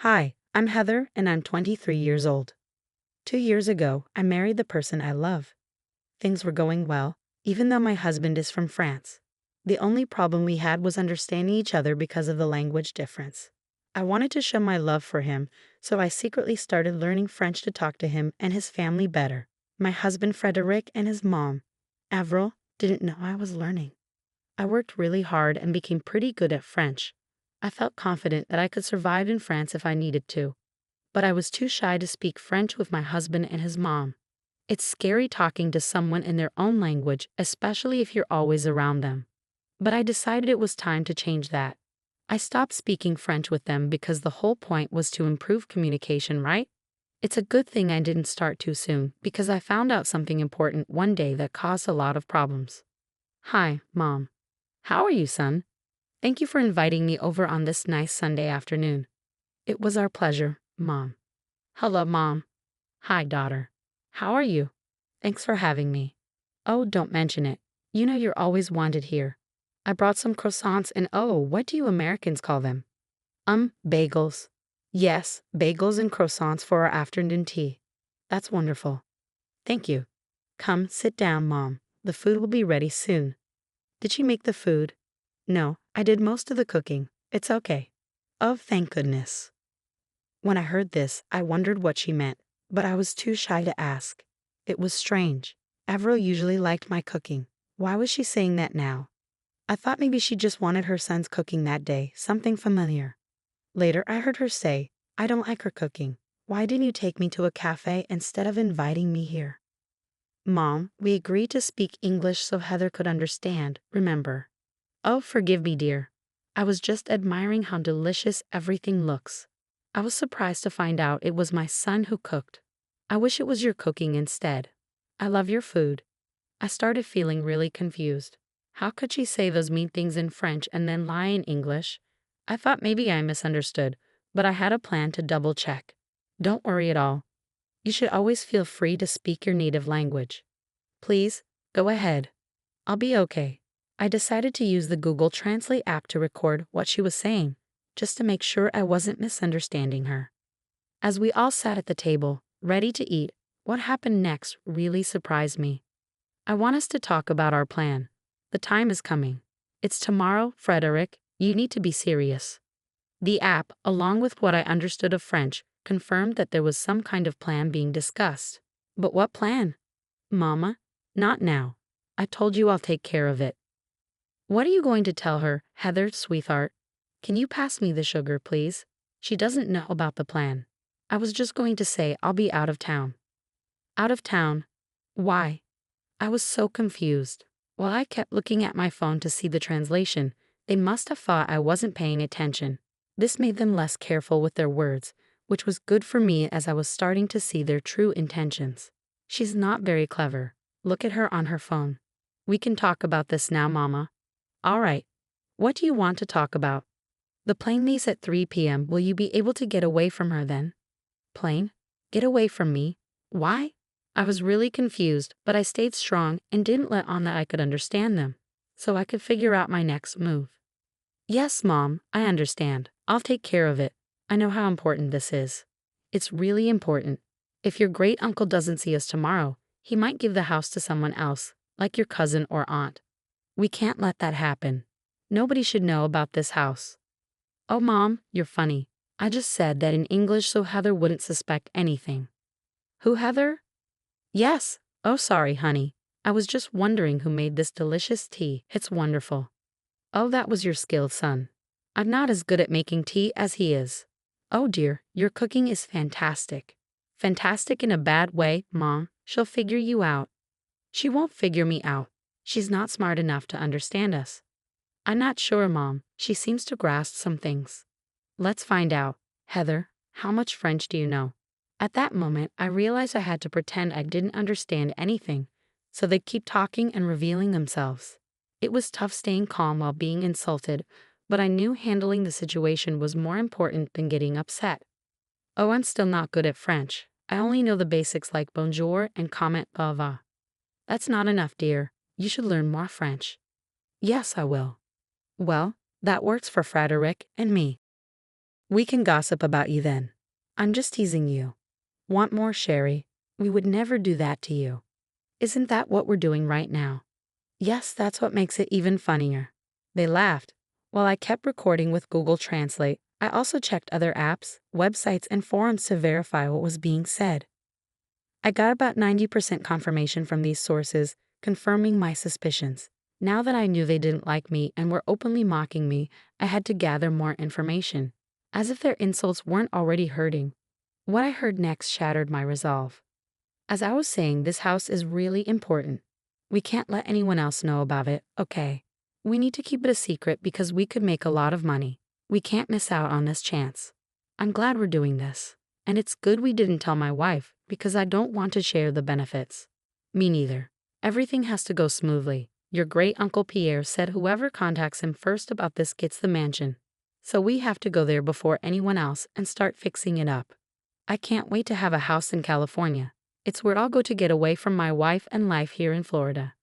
Hi, I'm Heather and I'm 23 years old. 2 years ago, I married the person I love. Things were going well, even though my husband is from France. The only problem we had was understanding each other because of the language difference. I wanted to show my love for him, so I secretly started learning French to talk to him and his family better. My husband Frédéric and his mom, Avril, didn't know I was learning. I worked really hard and became pretty good at French. I felt confident that I could survive in France if I needed to, but I was too shy to speak French with my husband and his mom. It's scary talking to someone in their own language, especially if you're always around them. But I decided it was time to change that. I stopped speaking French with them because the whole point was to improve communication, right? It's a good thing I didn't start too soon because I found out something important one day that caused a lot of problems. Hi, Mom. How are you, son? Thank you for inviting me over on this nice Sunday afternoon. It was our pleasure, Mom. Hello, Mom. Hi, daughter. How are you? Thanks for having me. Oh, don't mention it. You know you're always wanted here. I brought some croissants and what do you Americans call them? Bagels. Yes, bagels and croissants for our afternoon tea. That's wonderful. Thank you. Come, sit down, Mom. The food will be ready soon. Did she make the food? No, I did most of the cooking. It's okay. Oh, thank goodness. When I heard this, I wondered what she meant, but I was too shy to ask. It was strange. Avril usually liked my cooking. Why was she saying that now? I thought maybe she just wanted her son's cooking that day, something familiar. Later, I heard her say, I don't like her cooking. Why didn't you take me to a cafe instead of inviting me here? Mom, we agreed to speak English so Heather could understand, remember? Oh, forgive me, dear. I was just admiring how delicious everything looks. I was surprised to find out it was my son who cooked. I wish it was your cooking instead. I love your food. I started feeling really confused. How could she say those mean things in French and then lie in English? I thought maybe I misunderstood, but I had a plan to double check. Don't worry at all. You should always feel free to speak your native language. Please, go ahead. I'll be okay. I decided to use the Google Translate app to record what she was saying, just to make sure I wasn't misunderstanding her. As we all sat at the table, ready to eat, what happened next really surprised me. I want us to talk about our plan. The time is coming. It's tomorrow, Frédéric. You need to be serious. The app, along with what I understood of French, confirmed that there was some kind of plan being discussed. But what plan? Mama, not now. I told you I'll take care of it. What are you going to tell her, Heather, sweetheart? Can you pass me the sugar, please? She doesn't know about the plan. I was just going to say I'll be out of town. Out of town? Why? I was so confused. While I kept looking at my phone to see the translation, they must have thought I wasn't paying attention. This made them less careful with their words, which was good for me as I was starting to see their true intentions. She's not very clever. Look at her on her phone. We can talk about this now, Mama. All right. What do you want to talk about? The plane leaves at 3 p.m. Will you be able to get away from her then? Plane? Get away from me? Why? I was really confused, but I stayed strong and didn't let on that I could understand them, so I could figure out my next move. Yes, Mom, I understand. I'll take care of it. I know how important this is. It's really important. If your great uncle doesn't see us tomorrow, he might give the house to someone else, like your cousin or aunt. We can't let that happen. Nobody should know about this house. Oh, Mom, you're funny. I just said that in English so Heather wouldn't suspect anything. Who, Heather? Yes. Oh, sorry, honey. I was just wondering who made this delicious tea. It's wonderful. Oh, that was your skill, son. I'm not as good at making tea as he is. Oh dear, your cooking is fantastic. Fantastic in a bad way, Mom. She'll figure you out. She won't figure me out. She's not smart enough to understand us. I'm not sure, Mom. She seems to grasp some things. Let's find out. Heather, how much French do you know? At that moment, I realized I had to pretend I didn't understand anything, so they'd keep talking and revealing themselves. It was tough staying calm while being insulted, but I knew handling the situation was more important than getting upset. Oh, I'm still not good at French. I only know the basics like bonjour and comment au revoir. That's not enough, dear. You should learn more French. Yes, I will. Well, that works for Frédéric and me. We can gossip about you then. I'm just teasing you. Want more, Sherry? We would never do that to you. Isn't that what we're doing right now? Yes, that's what makes it even funnier. They laughed. While I kept recording with Google Translate, I also checked other apps, websites, and forums to verify what was being said. I got about 90% confirmation from these sources, confirming my suspicions. Now that I knew they didn't like me and were openly mocking me, I had to gather more information. As if their insults weren't already hurting. What I heard next shattered my resolve. As I was saying, this house is really important. We can't let anyone else know about it, okay? We need to keep it a secret because we could make a lot of money. We can't miss out on this chance. I'm glad we're doing this. And it's good we didn't tell my wife because I don't want to share the benefits. Me neither. Everything has to go smoothly. Your great Uncle Pierre said whoever contacts him first about this gets the mansion. So we have to go there before anyone else and start fixing it up. I can't wait to have a house in California. It's where I'll go to get away from my wife and life here in Florida.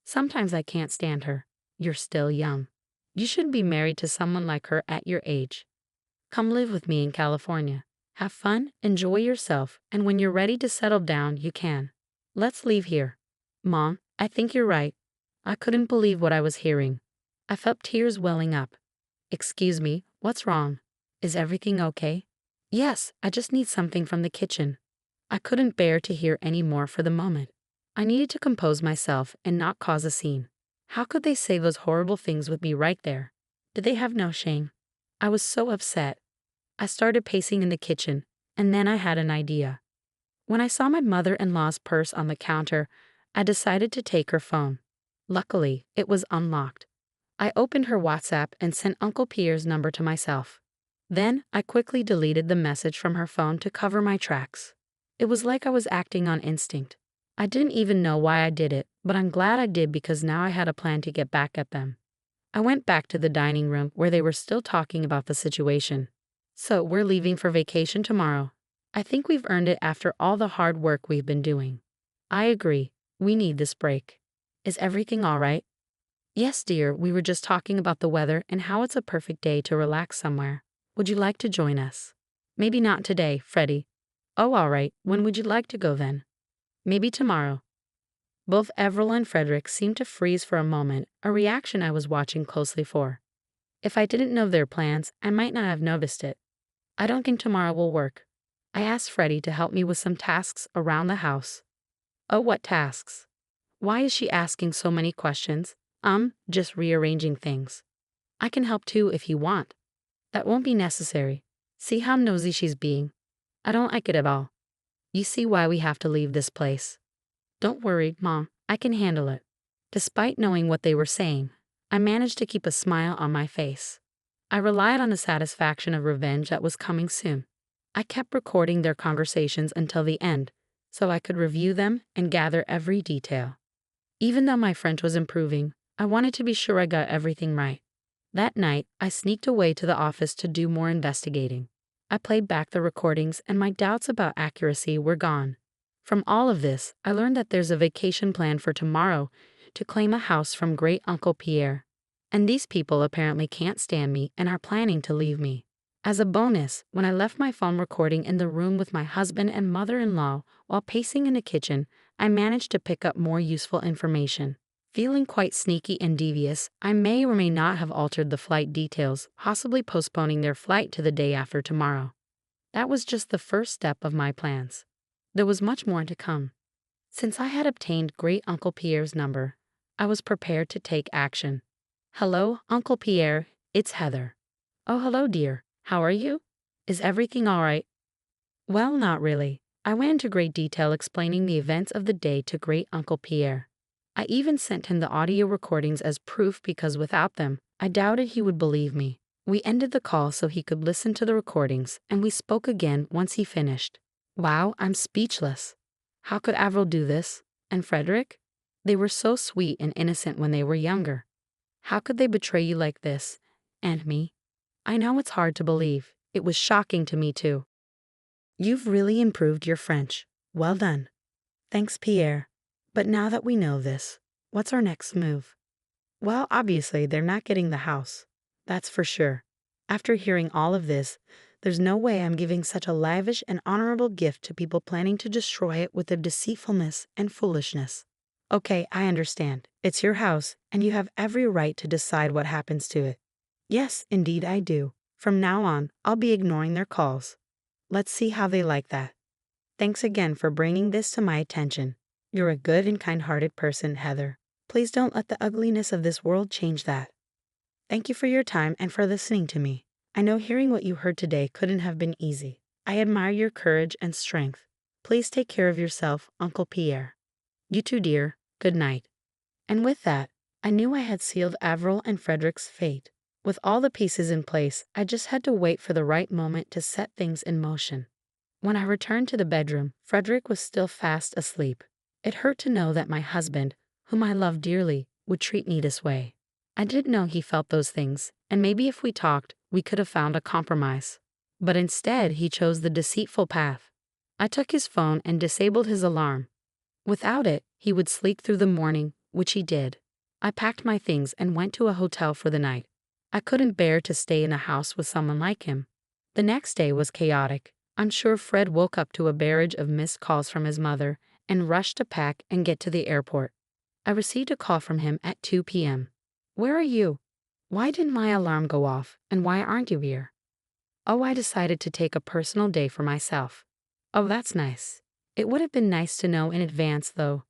Sometimes I can't stand her. You're still young. You should be married to someone like her at your age. Come live with me in California. Have fun, enjoy yourself, and when you're ready to settle down, you can. Let's leave here. Mom, I think you're right. I couldn't believe what I was hearing. I felt tears welling up. Excuse me, what's wrong? Is everything okay? Yes, I just need something from the kitchen. I couldn't bear to hear any more for the moment. I needed to compose myself and not cause a scene. How could they say those horrible things with me right there? Did they have no shame? I was so upset. I started pacing in the kitchen, and then I had an idea. When I saw my mother-in-law's purse on the counter, I decided to take her phone. Luckily, it was unlocked. I opened her WhatsApp and sent Uncle Pierre's number to myself. Then, I quickly deleted the message from her phone to cover my tracks. It was like I was acting on instinct. I didn't even know why I did it, but I'm glad I did because now I had a plan to get back at them. I went back to the dining room where they were still talking about the situation. So, we're leaving for vacation tomorrow. I think we've earned it after all the hard work we've been doing. I agree. We need this break. Is everything all right? Yes, dear, we were just talking about the weather and how it's a perfect day to relax somewhere. Would you like to join us? Maybe not today, Freddie. Oh, all right. When would you like to go then? Maybe tomorrow. Both Avril and Frédéric seemed to freeze for a moment, a reaction I was watching closely for. If I didn't know their plans, I might not have noticed it. I don't think tomorrow will work. I asked Freddie to help me with some tasks around the house. Oh, what tasks? Why is she asking so many questions? Just rearranging things. I can help too if you want. That won't be necessary. See how nosy she's being? I don't like it at all. You see why we have to leave this place. Don't worry, Mom, I can handle it. Despite knowing what they were saying, I managed to keep a smile on my face. I relied on the satisfaction of revenge that was coming soon. I kept recording their conversations until the end, so I could review them and gather every detail. Even though my French was improving, I wanted to be sure I got everything right. That night, I sneaked away to the office to do more investigating. I played back the recordings and my doubts about accuracy were gone. From all of this, I learned that there's a vacation planned for tomorrow to claim a house from Great Uncle Pierre. And these people apparently can't stand me and are planning to leave me. As a bonus, when I left my phone recording in the room with my husband and mother-in-law while pacing in the kitchen, I managed to pick up more useful information. Feeling quite sneaky and devious, I may or may not have altered the flight details, possibly postponing their flight to the day after tomorrow. That was just the first step of my plans. There was much more to come. Since I had obtained Great Uncle Pierre's number, I was prepared to take action. Hello, Uncle Pierre, it's Heather. Oh, hello, dear. How are you? Is everything all right? Well, not really. I went into great detail explaining the events of the day to Great Uncle Pierre. I even sent him the audio recordings as proof because without them, I doubted he would believe me. We ended the call so he could listen to the recordings, and we spoke again once he finished. Wow, I'm speechless. How could Avril do this? And Frédéric? They were so sweet and innocent when they were younger. How could they betray you like this? And me? I know it's hard to believe. It was shocking to me too. You've really improved your French. Well done. Thanks, Pierre. But now that we know this, what's our next move? Well, obviously, they're not getting the house. That's for sure. After hearing all of this, There's no way I'm giving such a lavish and honorable gift to people planning to destroy it with their deceitfulness and foolishness. Okay, I understand. It's your house, and you have every right to decide what happens to it. Yes, indeed I do. From now on, I'll be ignoring their calls. Let's see how they like that. Thanks again for bringing this to my attention. You're a good and kind-hearted person, Heather. Please don't let the ugliness of this world change that. Thank you for your time and for listening to me. I know hearing what you heard today couldn't have been easy. I admire your courage and strength. Please take care of yourself, Uncle Pierre. You too, dear. Good night. And with that, I knew I had sealed Avril and Frédéric's fate. With all the pieces in place, I just had to wait for the right moment to set things in motion. When I returned to the bedroom, Frédéric was still fast asleep. It hurt to know that my husband, whom I loved dearly, would treat me this way. I didn't know he felt those things, and maybe if we talked, we could have found a compromise. But instead, he chose the deceitful path. I took his phone and disabled his alarm. Without it, he would sleep through the morning, which he did. I packed my things and went to a hotel for the night. I couldn't bear to stay in a house with someone like him. The next day was chaotic. I'm sure Fred woke up to a barrage of missed calls from his mother and rushed to pack and get to the airport. I received a call from him at 2 p.m. Where are you? Why didn't my alarm go off, and why aren't you here? Oh, I decided to take a personal day for myself. Oh, that's nice. It would have been nice to know in advance, though.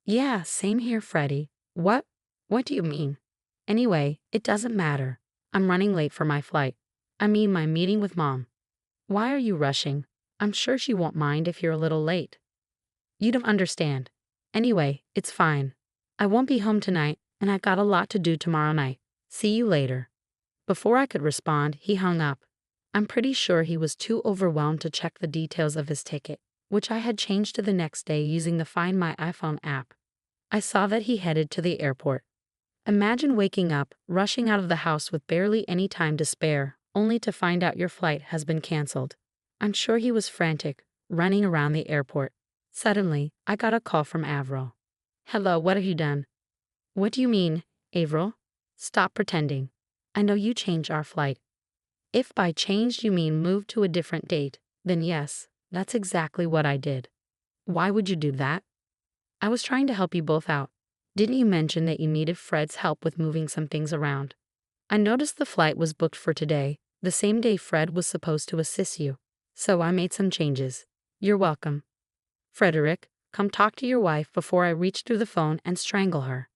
Yeah, same here, Freddie. What? What do you mean? Anyway, it doesn't matter. I'm running late for my flight. I mean my meeting with Mom. Why are you rushing? I'm sure she won't mind if you're a little late. You don't understand. Anyway, it's fine. I won't be home tonight, and I've got a lot to do tomorrow night. See you later. Before I could respond, he hung up. I'm pretty sure he was too overwhelmed to check the details of his ticket, which I had changed to the next day using the Find My iPhone app. I saw that he headed to the airport. Imagine waking up, rushing out of the house with barely any time to spare, only to find out your flight has been canceled. I'm sure he was frantic, running around the airport. Suddenly, I got a call from Avril. Hello, what have you done? What do you mean, Avril? Stop pretending. I know you changed our flight. If by changed you mean moved to a different date, then yes, that's exactly what I did. Why would you do that? I was trying to help you both out. Didn't you mention that you needed Fred's help with moving some things around? I noticed the flight was booked for today, the same day Fred was supposed to assist you. So I made some changes. You're welcome. Frédéric, come talk to your wife before I reach through the phone and strangle her.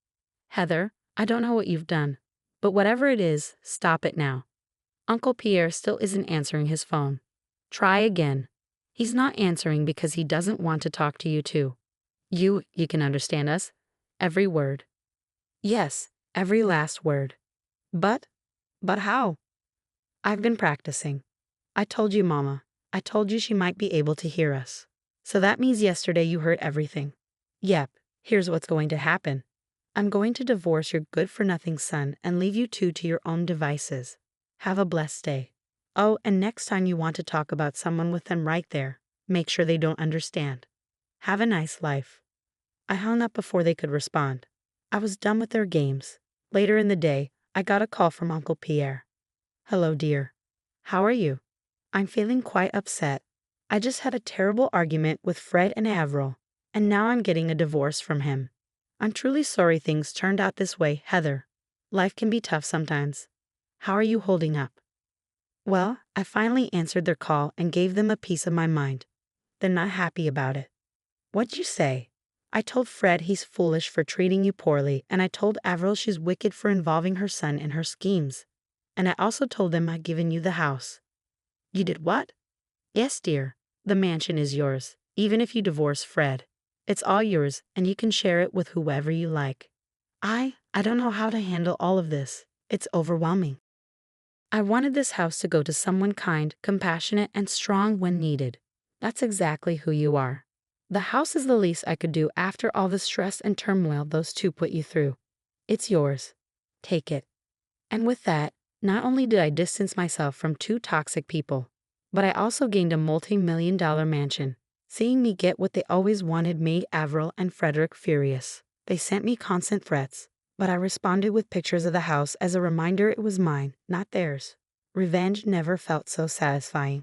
Heather, I don't know what you've done, but whatever it is, stop it now. Uncle Pierre still isn't answering his phone. Try again. He's not answering because he doesn't want to talk to you too. You can understand us? Every word. Yes, every last word. But how? I've been practicing. I told you, Mama. I told you she might be able to hear us. So that means yesterday you heard everything. Yep, here's what's going to happen. I'm going to divorce your good-for-nothing son and leave you two to your own devices. Have a blessed day. Oh, and next time you want to talk about someone with them right there, make sure they don't understand. Have a nice life. I hung up before they could respond. I was done with their games. Later in the day, I got a call from Uncle Pierre. Hello, dear. How are you? I'm feeling quite upset. I just had a terrible argument with Fred and Avril, and now I'm getting a divorce from him. I'm truly sorry things turned out this way, Heather. Life can be tough sometimes. How are you holding up? Well, I finally answered their call and gave them a piece of my mind. They're not happy about it. What'd you say? I told Fred he's foolish for treating you poorly, and I told Avril she's wicked for involving her son in her schemes. And I also told them I'd given you the house. You did what? Yes, dear. The mansion is yours, even if you divorce Fred. It's all yours, and you can share it with whoever you like. I don't know how to handle all of this. It's overwhelming. I wanted this house to go to someone kind, compassionate, and strong when needed. That's exactly who you are. The house is the least I could do after all the stress and turmoil those two put you through. It's yours. Take it. And with that, not only did I distance myself from two toxic people, but I also gained a multi-million-dollar mansion. Seeing me get what they always wanted made Avril and Frédéric furious. They sent me constant threats, but I responded with pictures of the house as a reminder it was mine, not theirs. Revenge never felt so satisfying.